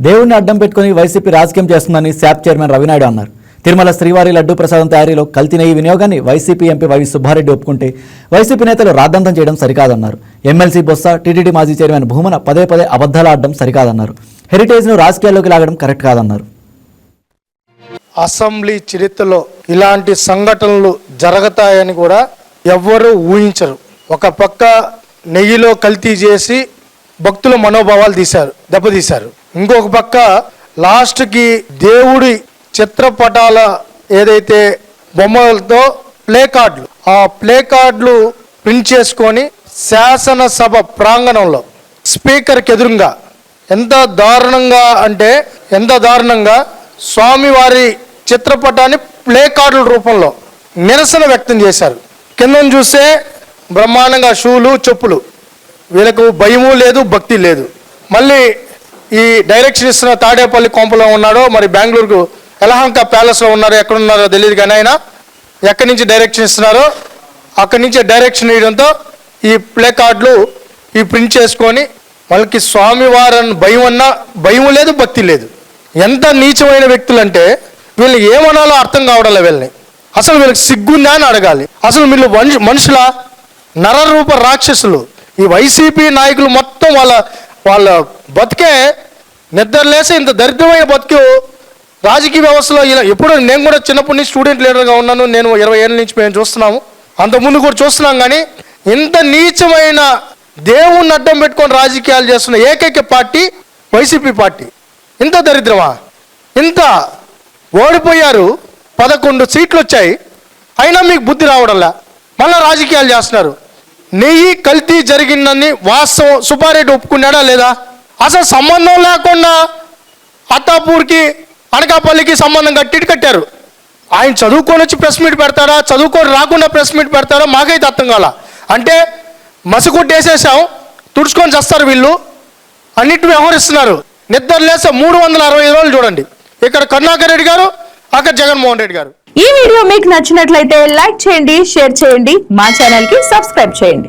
దేవుడిని అడ్డం పెట్టుకుని వైసీపీ రాజకీయం చేస్తుందని శాప్ చైర్మన్ రవినాయుడు అన్నారు. తిరుమల శ్రీవారి లడ్డూ ప్రసాదం తయారీలో కల్తీ నెయ్యి వినియోగాన్ని వైసీపీ ఎంపీ వైవి సుబ్బారెడ్డి ఒప్పుకుంటే వైసీపీ నేతలు రాద్ధాంతం చేయడం సరికాదన్నారు. ఎమ్మెల్సీ బొత్స, టీటీడీ మాజీ చైర్మన్ భూమన పదే పదే అబద్ధాలు ఆడడం సరికాదన్నారు. హెరిటేజ్ను రాజకీయాల్లోకి లాగడం కరెక్ట్ కాదన్నారు. అసెంబ్లీ చరిత్రలో ఇలాంటి సంఘటనలు జరుగుతాయని కూడా ఎవ్వరూ ఊహించరు. ఒక పక్క నెయ్యిలో కల్తీ చేసి భక్తుల మనోభావాలు దెబ్బతీశారు. ఇంకొక పక్క లాస్ట్కి దేవుడి చిత్రపటాల ఏదైతే బొమ్మలతో ప్లే కార్డులు ప్రింట్ చేసుకొని శాసనసభ ప్రాంగణంలో స్పీకర్కి ఎదురుగా ఎంత దారుణంగా స్వామివారి చిత్రపటాన్ని ప్లే కార్డుల రూపంలో నిరసన వ్యక్తం చేశారు. కింద చూస్తే బ్రహ్మాండంగా షూలు, చెప్పులు, వీళ్ళకు భయము లేదు, భక్తి లేదు. మళ్ళీ ఈ డైరెక్షన్ ఇస్తున్న తాడేపల్లి కొంపలో ఉన్నాడో, మరి బెంగళూరుకు యలహంక ప్యాలెస్లో ఉన్నారో, ఎక్కడున్నారో తెలియదు కానీ ఆయన ఎక్కడి నుంచి డైరెక్షన్ ఇస్తున్నారో అక్కడి నుంచి డైరెక్షన్ ఇవ్వడంతో ఈ ప్లే కార్డులు ఈ ప్రింట్ చేసుకొని వాళ్ళకి స్వామివారని భయం లేదు, భక్తి లేదు. ఎంత నీచమైన వ్యక్తులు అంటే వీళ్ళు ఏమనాలో అర్థం కావడం వీళ్ళని. అసలు వీళ్ళకి సిగ్గుందా అని అడగాలి. అసలు వీళ్ళు మనుషుల నరరూప రాక్షసులు. ఈ వైసీపీ నాయకులు మొత్తం వాళ్ళ బతికే నిద్రలేసి ఇంత దరిద్రమైన బతుకు రాజకీయ వ్యవస్థలో ఇలా. ఎప్పుడు నేను కూడా చిన్నప్పటి నుంచి స్టూడెంట్ లీడర్గా ఉన్నాను. నేను 20 ఏళ్ళ నుంచి మేము చూస్తున్నాము, అంతకుముందు కూడా చూస్తున్నాం. కానీ ఇంత నీచమైన దేవుణ్ణి అడ్డం పెట్టుకొని రాజకీయాలు చేస్తున్న ఏకైక పార్టీ వైసీపీ పార్టీ. ఇంత దరిద్రమా? ఇంత ఓడిపోయారు, 11 సీట్లు వచ్చాయి, అయినా మీకు బుద్ధి రావడంలా, మళ్ళీ రాజకీయాలు చేస్తున్నారు. నెయ్యి కల్తీ జరిగిందని వాస్తవం సుబ్బారెడ్డి ఒప్పుకున్నాడా లేదా? అసలు సంబంధం లేకుండా అత్తాపూర్కి, అనకాపల్లికి సంబంధం కట్టారు. ఆయన చదువుకొని వచ్చి ప్రెస్ మీట్ పెడతారా, చదువుకొని రాకుండా ప్రెస్ మీట్ పెడతారా? మాకైతే అర్థం కాల. అంటే మసిగుడ్డు వేసేసాం, తుడుచుకొని చేస్తారు వీళ్ళు, అన్నిటి వ్యవహరిస్తున్నారు. నిద్ర లేసే 365 రోజులు చూడండి. ఇక్కడ కరుణాకర్ రెడ్డి గారు, అక్కడ జగన్మోహన్ రెడ్డి గారు. ఈ వీడియో మీకు నచ్చినట్లయితే లైక్ చేయండి, షేర్ చేయండి, మా ఛానల్ కి సబ్స్క్రైబ్ చేయండి.